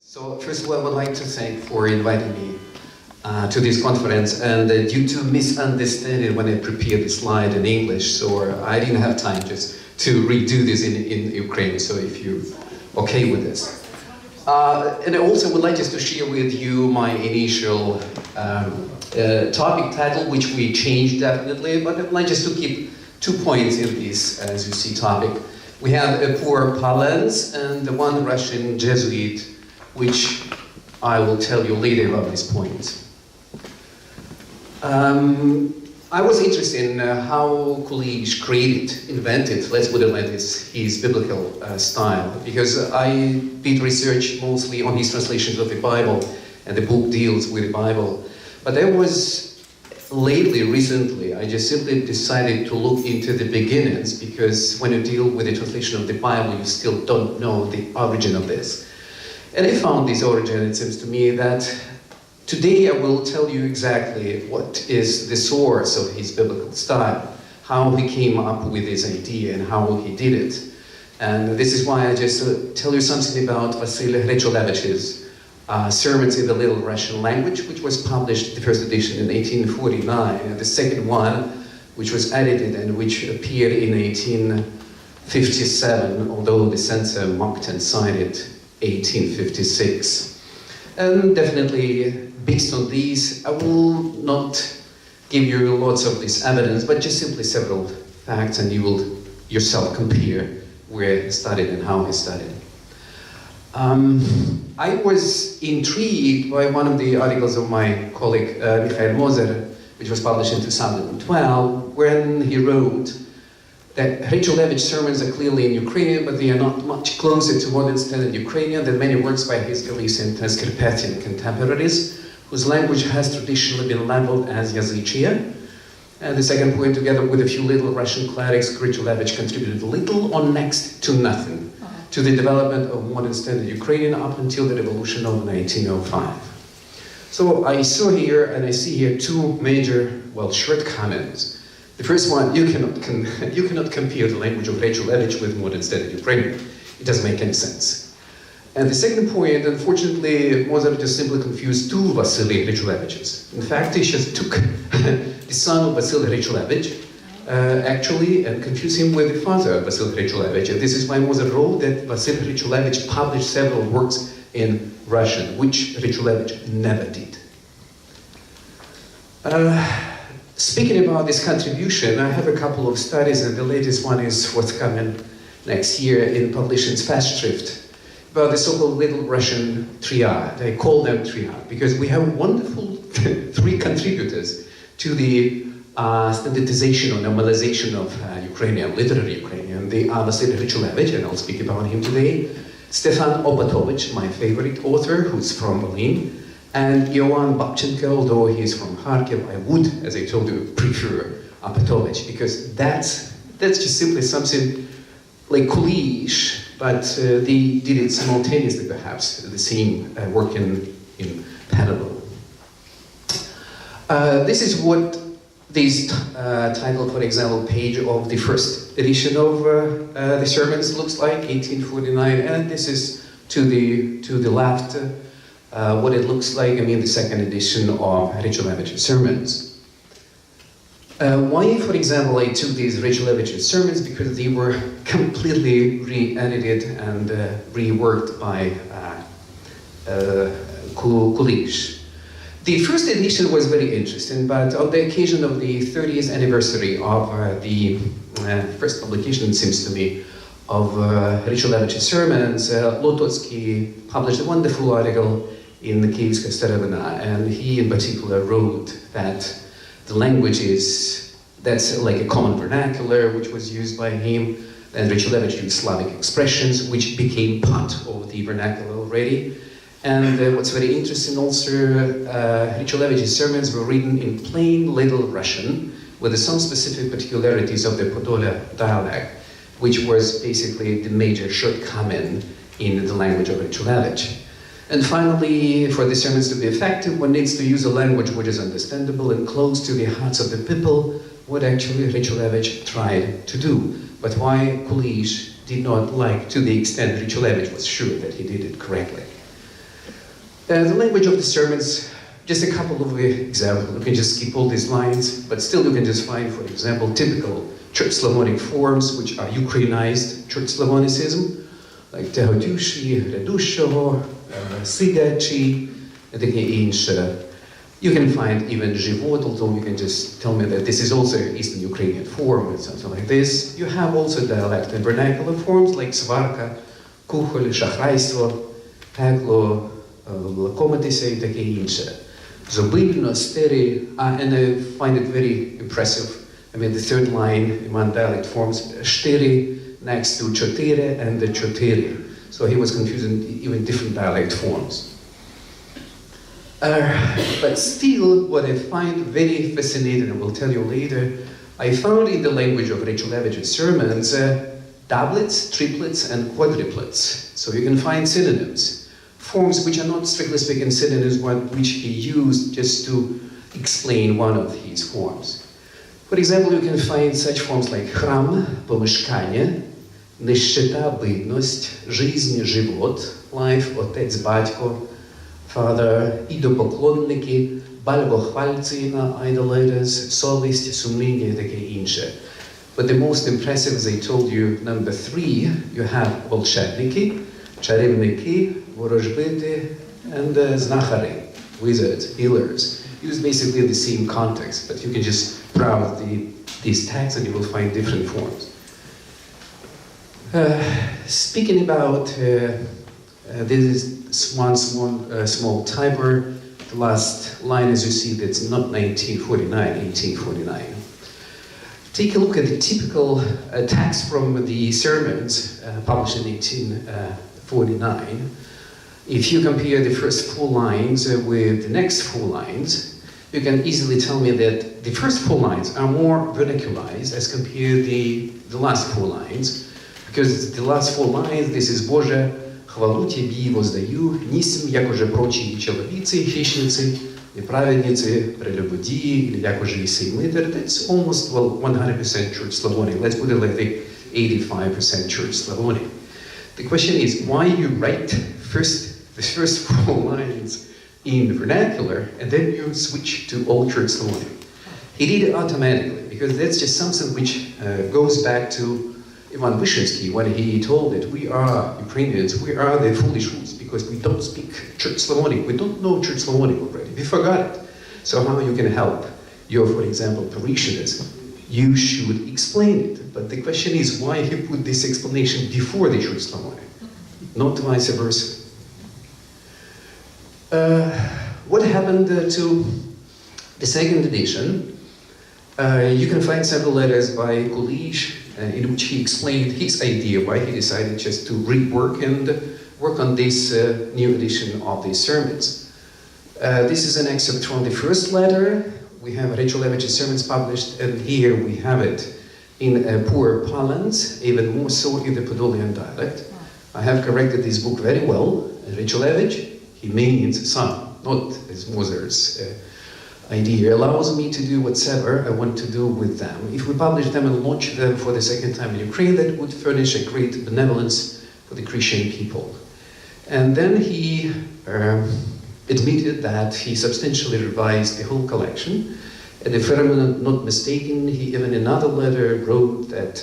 So first of all, I would like to thank for inviting me to this conference, and due to misunderstanding when I prepared the slide in English, so I didn't have time just to redo this in Ukrainian, so if you're okay with this. And I also would like just to share with you my initial topic title, which we changed definitely, but I'd like just to keep 2 points in this, as you see, topic. We have a poor Palens and the one Russian Jesuit, which I will tell you later about this point. I was interested in how Kуліш invented, let's put it like this, his biblical style, because I did research mostly on his translations of the Bible, and the book deals with the Bible. But I was recently, I just simply decided to look into the beginnings, because when you deal with the translation of the Bible, you still don't know the origin of this. And I found this origin, it seems to me, that today I will tell you exactly what is the source of his biblical style, how he came up with this idea and how he did it. And this is why I just tell you something about Василь Івашків's Sermons in the Little Russian Language, which was published, the first edition, in 1849, and the second one, which was edited and which appeared in 1857, although the censor mocked and signed it 1856. And definitely, based on these, I will not give you lots of this evidence, but just simply several facts, and you will yourself compare where he studied and how he studied. I was intrigued by one of the articles of my colleague Mikhail Moser, which was published in 2012, when he wrote that Grycholevich's sermons are clearly in Ukrainian, but they are not much closer to modern standard Ukrainian than many works by his Galician and Scarpathian contemporaries, whose language has traditionally been labeled as Yazychia. And the second point, together with a few little Russian clerics, Gricholevich contributed little or next to nothing to the development of modern standard Ukrainian up until the revolution of 1905. So I saw here, and I see here, two major, shortcomings. The first one, you cannot compare the language of Gricholevich with modern standard Ukrainian. It doesn't make any sense. And the second point, unfortunately, Mozart just simply confused two Vasily Grycholeviches. In fact, he just took the son of Vasily Grycholevich, actually, and confused him with the father of Vasily Grycholevich. And this is why Mozart wrote that Vasily Grycholevich published several works in Russian, which Grycholevich never did. Speaking about this contribution, I have a couple of studies, and the latest one is forthcoming next year in Publishing's Festschrift, about the so-called Little Russian Triad. I call them Triad because we have wonderful three contributors to the standardization or normalization of Ukrainian, literary Ukrainian. They are Vasily Grycholevich, and I'll speak about him today, Stefan Opatovich, my favorite author, who's from Berlin, and Ioan Babchenko, although he's from Kharkiv. I would, as I told you, prefer Opatovich, because that's just simply something like Kуліш, but they did it simultaneously, perhaps, the same work in parallel. This is what this title, for example, page of the first edition of the sermons looks like, 1849, and this is to the left what it looks like, the second edition of Grycholevich's sermons. Why, for example, I took these Grycholevich's sermons? Because they were completely re-edited and reworked by Kуліш. The first edition was very interesting, but on the occasion of the 30th anniversary of the first publication, it seems to me, of Grycholevich's sermons, Lototsky published a wonderful article in the Kievska Starowina, and he in particular wrote that the language that's like a common vernacular, which was used by him, and Grycholevich used Slavic expressions, which became part of the vernacular already. And what's very interesting also, Grycholevich's sermons were written in plain Little Russian, with some specific particularities of the Podolia dialect, which was basically the major shortcoming in the language of Grycholevich. And finally, for the sermons to be effective, one needs to use a language which is understandable and close to the hearts of the people, what actually Grycholevich tried to do, but why Kуліш did not like to the extent Grycholevich was sure that he did it correctly. The language of the sermons, just a couple of examples. You can just skip all these lines, but still you can just find, for example, typical Church Slavonic forms, which are Ukrainized Church Slavonicism, like Tehodюші, Грядущого, Сидячі, and таке інше. You can find even Живот, although you can just tell me that this is also Eastern Ukrainian form or something like this. You have also dialect and vernacular forms like Сварка, Кухоль, Шахрайство, Пекло, Лакомитися і таке інше. Зобильно, стирі, and I find it very impressive. I mean, the third line among dialect forms, штири next to чотири and the чотири. So he was confusing even different dialect forms. But still, what I find very fascinating, and I will tell you later, I found in the language of Rečulevich's sermons doublets, triplets, and quadruplets. So you can find synonyms, forms which are not strictly speaking synonyms, but which he used just to explain one of his forms. For example, you can find such forms like храм, помешкання, нищета, бідність, жизнь, живот, life, отець, батько, father, ідопоклонники, бальбохвальці, idolaters, совість, сумління і таке інше. But the most impressive, as I told you, number 3, you have волшебники, чарівники, ворожбити, and знахари, wizards, healers. Use basically the same context, but you can just browse these tags and you will find different forms. Speaking about this one small typer, the last line, as you see, that's not 1949, 1849. Take a look at the typical text from the sermons published in 1849. If you compare the first 4 lines with the next 4 lines, you can easily tell me that the first 4 lines are more vernicularized as compared to the last 4 lines. Because the last 4 lines, this is Боже, хвалу Тебе воздаю, нисим, як уже прочие человецы, хищницы, неправедницы, прелюбодеи, или як уже и сеймитер. That's almost, well, 100% Church Slavonic. Let's put it like the 85% Church Slavonic. The question is, why you write the first 4 lines in vernacular, and then you switch to Old Church Slavonic? He did it automatically, because that's just something which goes back to Ivan Vyshinsky when he told that we are Ukrainians, we are the foolish fools, because we don't speak Church Slavonic. We don't know Church Slavonic already. We forgot it. So how you can help your, for example, parishioners? You should explain it. But the question is, why he put this explanation before the Church Slavonic, not vice versa? What happened to the second edition? You can find several letters by Kуліш in which he explained his idea why he decided just to rework and work on this new edition of the sermons. This is an excerpt from the first letter. We have Rečulevich's sermons published, and here we have it in poor Polans, even more so in the Podolian dialect. I have corrected this book very well. Rečulevich, he means son, not as Mozart's idea. Allows me to do whatever I want to do with them. If we publish them and launch them for the second time in Ukraine, that would furnish a great benevolence for the Christian people. And then he admitted that he substantially revised the whole collection. And if I'm not mistaken, he even in another letter wrote that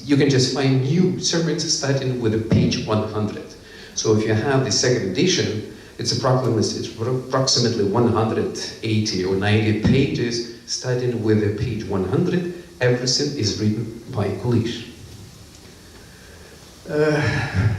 you can just find new sermons starting with page 100. So if you have the second edition, it's approximately 180 or 90 pages, starting with page 100. Everything is written by Kуліш.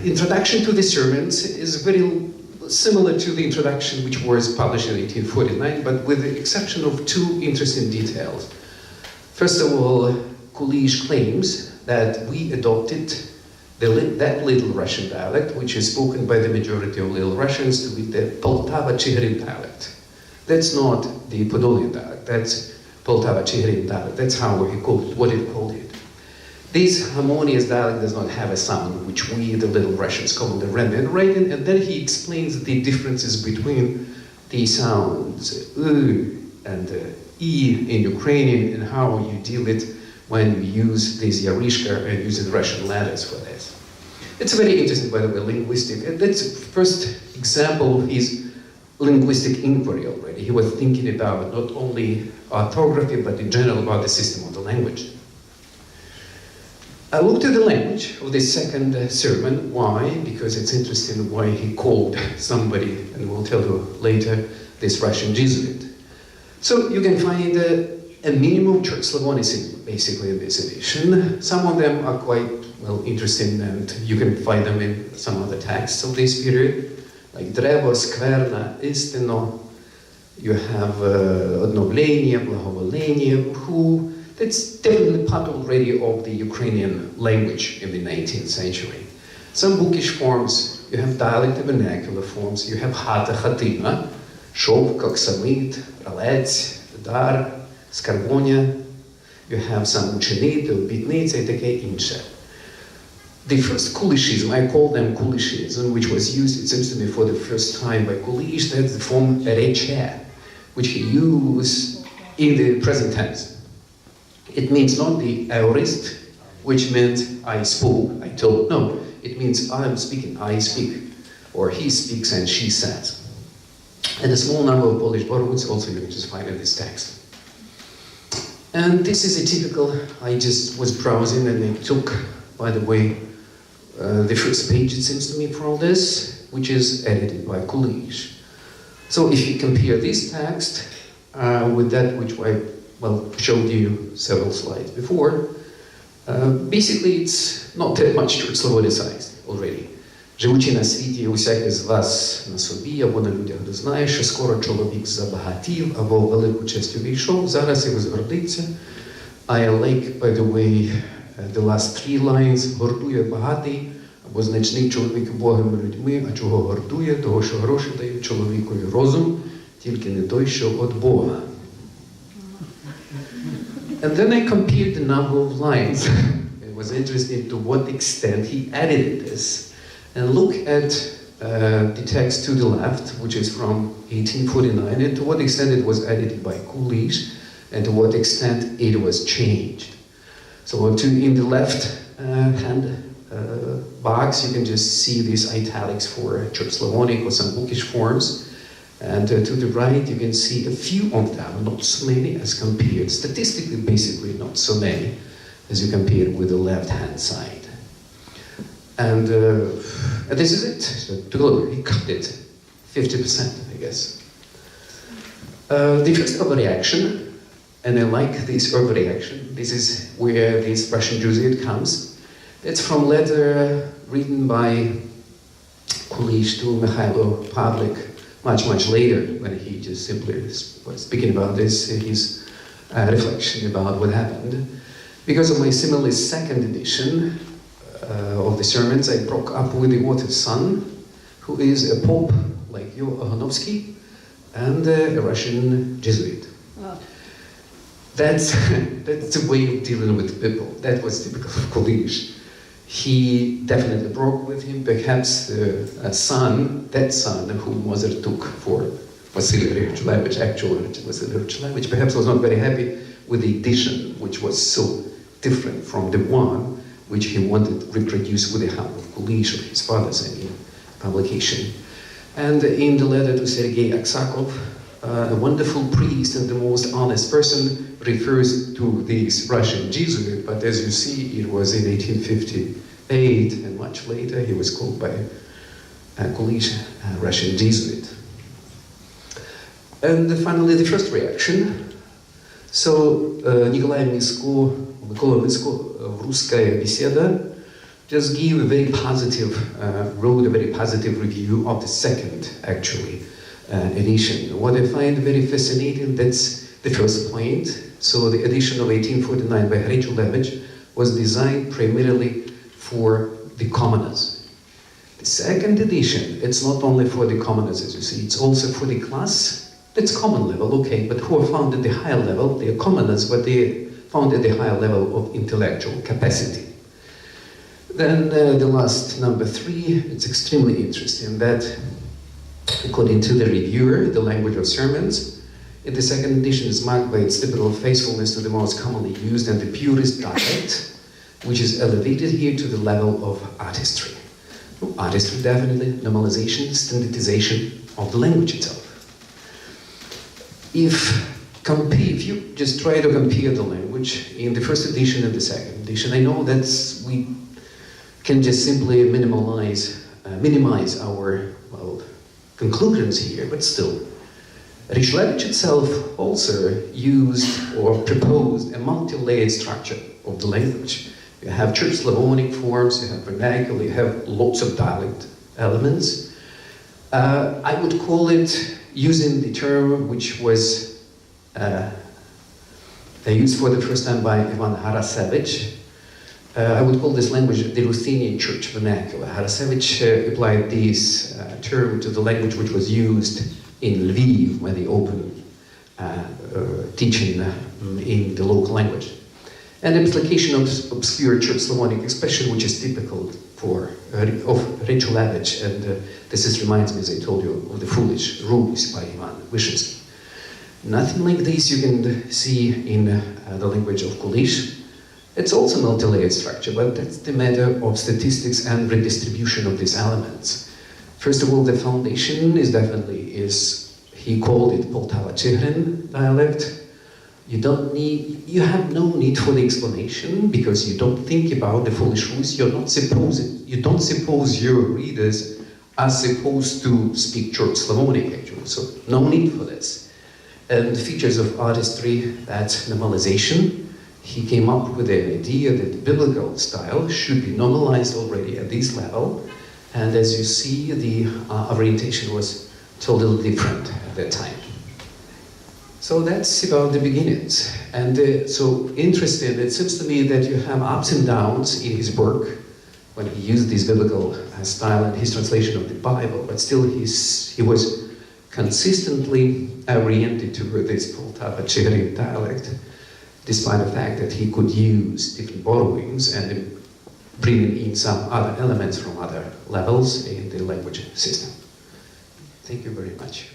Introduction to the sermons is very similar to the introduction which was published in 1849, but with the exception of 2 interesting details. First of all, Kуліш claims that we adopted that Little Russian dialect, which is spoken by the majority of Little Russians, to be the Poltava-Chigrin dialect. That's not the Podolian dialect, that's Poltava-Chigrin dialect. That's how he called it, what he called it. This harmonious dialect does not have a sound, which we, the Little Russians, call the Remnant writing, and then he explains the differences between the sounds U and E in Ukrainian, and how you deal it when you use this Yarishka and using Russian letters for this. It's very interesting, by the way, linguistic. And that's the first example of his linguistic inquiry already. He was thinking about not only orthography, but in general about the system of the language. I looked at the language of this second sermon. Why? Because it's interesting why he called somebody, and we'll tell you later, this Russian Jesuit. So you can find a minimum Church Slavonicism, basically, in this edition. Some of them are quite, well, interesting, and you can find them in some other texts of this period, like Drevo, Skverna, Istino. You have Odnovlenie, Blahovolenie, who, that's definitely part already of the Ukrainian language in the 19th century. Some bookish forms, you have dialect and vernacular forms, you have Hata, Hatina, Shop, Koksamit, Ralec, Dar, Skarbonia, you have some Uchenit, Bitnitsa, and таке інше. The first Kulishism, I call them Kulishism, which was used, it seems to me, for the first time by Kulish, that's the form reche, which he used in the present tense. It means not the aorist, which meant I spoke, I told. No, it means I am speaking, I speak, or he speaks and she says. And a small number of Polish borrowings also you can just find in this text. And this is a typical, I just was browsing and I took, by the way, the first page, it seems to me, for all this, which is edited by Kуліш. So if you compare this text with that which I, well, showed you several slides before, basically it's not that much Slavonized already. Живучи на світі, усякий з вас на собі, або на людях дознає, що скоро чоловік забагатів, або велику честь увійшов, зараз його згордиться. I like, by the way, the last three lines. Гордує багатий, або значний чоловік Богом і людьми, а чого гордує? Того, що гроші дають чоловікові розум, тільки не той, що від Бога. And then I compared the number of lines. It was interesting to what extent he edited this. And look at the text to the left, which is from 1849, and to what extent it was edited by Kуліш, and to what extent it was changed. So in the left hand box, you can just see these italics for Church Slavonic or some bookish forms. And to the right, you can see a few of them, not so many as compared, statistically, basically not so many, as you compare with the left-hand side. And this is it. So he cut it 50%, I guess. The first overreaction, and I like this overreaction. This is where this Russian Jesuit comes. It's from a letter written by Kуліш to Mikhailo Pavlik much later, when he just simply was speaking about this, his reflection about what happened. Because of my similarly second edition of the sermons, I broke up with the author's son, who is a pope like you, Ohanovsky, and a Russian Jesuit. Oh. That's the way of dealing with people. That was typical of Kуліш. He definitely broke with him. Perhaps that son who Mozart took for Василь Івашків, actually Василь Івашків, perhaps was not very happy with the edition, which was so different from the one which he wanted to reproduce with the help of Kуліш, of his father's publication. And in the letter to Sergei Aksakov, a wonderful priest and the most honest person, refers to this Russian Jesuit, but as you see, it was in 1858, and much later he was called by Kуліш a Russian Jesuit. And finally, the first reaction. So, Николай Микола Мицко, Русская беседа, just gave a very positive, wrote a very positive review of the second, actually, edition. What I find very fascinating, that's the first point. So the edition of 1849 by Hrečulevich was designed primarily for the commoners. The second edition, it's not only for the commoners, as you see, it's also for the class. That's common level, okay, but who are found at the higher level, they are commoners, but they are found at the higher level of intellectual capacity. Then the last, number 3, it's extremely interesting that, according to the reviewer, the language of sermons, in the second edition is marked by its typical faithfulness to the most commonly used and the purest dialect, which is elevated here to the level of artistry. Artistry, definitely, normalization, standardization of the language itself. if you just try to compare the language in the first edition and the second edition, I know that we can just simply minimize our, well, conclusions here, but still. Richlevich itself also used or proposed a multi-layered structure of the language. You have Church Slavonic forms, you have vernacular, you have lots of dialect elements. I would call it, using the term which was used for the first time by Ivan Harasevich, I would call this language the Ruthenian Church vernacular. Harasevich applied this term to the language which was used in Lviv when they opened teaching in the local language. And the application of obscure Church Slavonic expression, which is typical of Richlevich, and this reminds me, as I told you, of the Foolish Rules by Ivan Wyszyński. Nothing like this you can see in the language of Kуліш. It's also multi-layered structure, but that's the matter of statistics and redistribution of these elements. First of all, the foundation is definitely, he called it Poltava-Chigrin dialect. You have no need for the explanation because you don't think about the Foolish Rules. You don't suppose your readers are supposed to speak Church Slavonic, actually, so no need for this. And the features of artistry, that's normalization. He came up with the idea that the biblical style should be normalized already at this level. And as you see, the orientation was totally different at that time. So that's about the beginnings. And so interesting, it seems to me that you have ups and downs in his work when he used this biblical style and his translation of the Bible, but still he was consistently oriented toward this Poltava-Chigrin dialect, despite the fact that he could use different borrowings and bring in some other elements from other levels in the language system. Thank you very much.